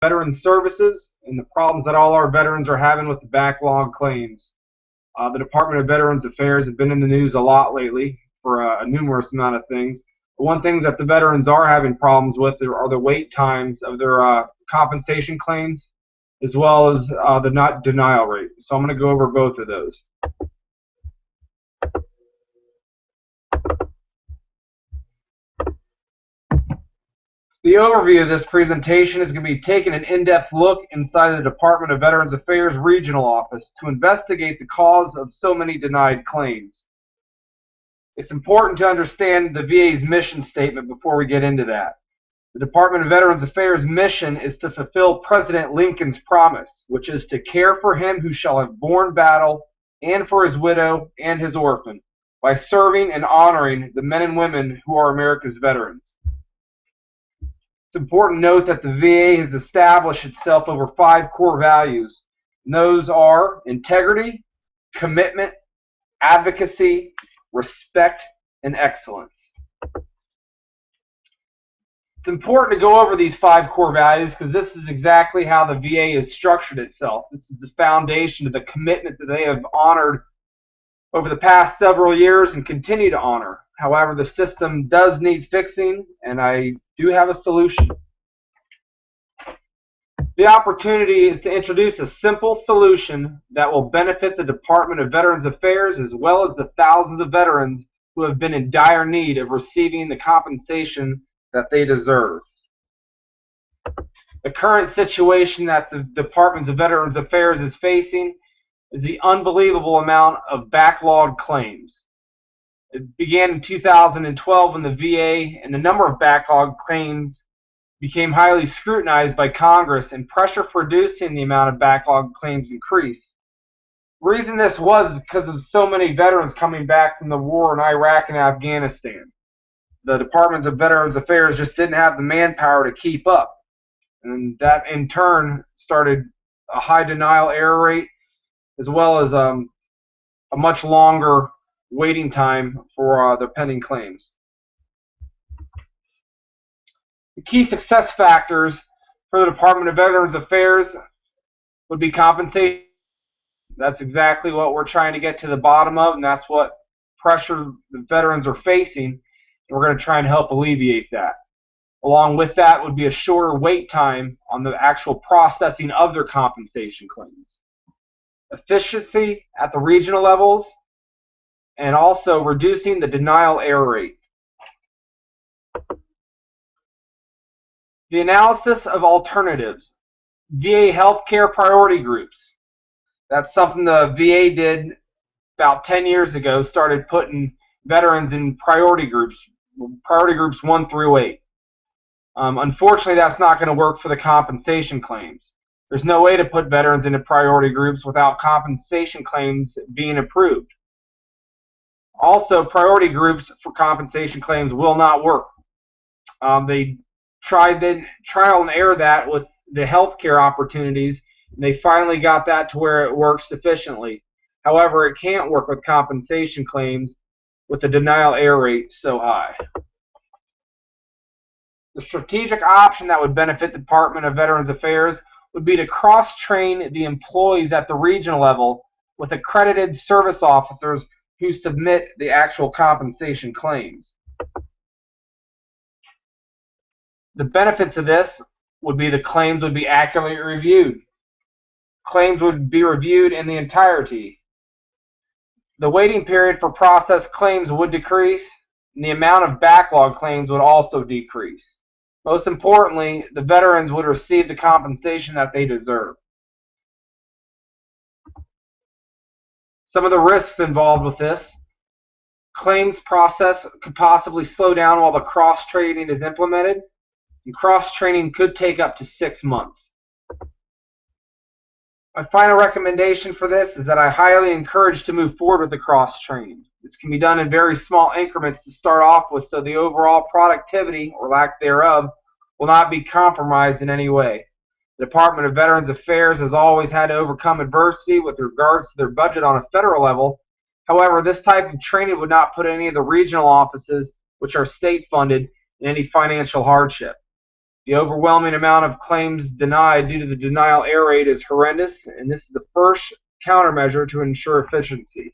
Veteran Services and the problems that all our veterans are having with the backlog claims. The Department of Veterans Affairs has been in the news a lot lately for a numerous amount of things. But one thing that the veterans are having problems with are the wait times of their compensation claims, as well as the not denial rate. So I'm going to go over both of those. The overview of this presentation is going to be taking an in-depth look inside the Department of Veterans Affairs Regional Office to investigate the cause of so many denied claims. It's important to understand the VA's mission statement before we get into that. The Department of Veterans Affairs' mission is to fulfill President Lincoln's promise, which is to care for him who shall have borne battle and for his widow and his orphan, by serving and honoring the men and women who are America's veterans. It's important to note that the VA has established itself over 5 core values, and those are integrity, commitment, advocacy, respect, and excellence. It's important to go over these 5 core values because this is exactly how the VA has structured itself. This is the foundation of the commitment that they have honored over the past several years and continue to honor. However, the system does need fixing, and I do have a solution. The opportunity is to introduce a simple solution that will benefit the Department of Veterans Affairs as well as the thousands of veterans who have been in dire need of receiving the compensation that they deserve. The current situation that the Department of Veterans Affairs is facing is the unbelievable amount of backlogged claims. It began in 2012 when the VA and the number of backlogged claims became highly scrutinized by Congress, and pressure for reducing the amount of backlogged claims increased. The reason this was because of so many veterans coming back from the war in Iraq and Afghanistan. The Department of Veterans Affairs just didn't have the manpower to keep up, and that in turn started a high denial error rate as well as a much longer waiting time for the pending claims. The key success factors for the Department of Veterans Affairs would be compensation. That's exactly what we're trying to get to the bottom of, and that's what pressure the veterans are facing, and we're going to try and help alleviate that. Along with that would be a shorter wait time on the actual processing of their compensation claims. Efficiency at the regional levels, and also reducing the denial error rate. The analysis of alternatives. VA healthcare priority groups. That's something the VA did about 10 years ago, started putting veterans in priority groups 1 through 8. Unfortunately, that's not going to work for the compensation claims. There's no way to put veterans into priority groups without compensation claims being approved. Also, priority groups for compensation claims will not work. They tried then trial and error that with the healthcare opportunities, and they finally got that to where it works sufficiently. However, it can't work with compensation claims with the denial error rate so high. The strategic option that would benefit the Department of Veterans Affairs would be to cross-train the employees at the regional level with accredited service officers who submit the actual compensation claims. The benefits of this would be the claims would be accurately reviewed. Claims would be reviewed in the entirety. The waiting period for processed claims would decrease, and the amount of backlog claims would also decrease. Most importantly, the veterans would receive the compensation that they deserve. Some of the risks involved with this: claims process could possibly slow down while the cross-training is implemented, and cross-training could take up to 6 months. My final recommendation for this is that I highly encourage to move forward with the cross-training. This can be done in very small increments to start off with, so the overall productivity, or lack thereof, will not be compromised in any way. The Department of Veterans Affairs has always had to overcome adversity with regards to their budget on a federal level. However, this type of training would not put any of the regional offices, which are state-funded, in any financial hardship. The overwhelming amount of claims denied due to the denial error rate is horrendous, and this is the first countermeasure to ensure efficiency.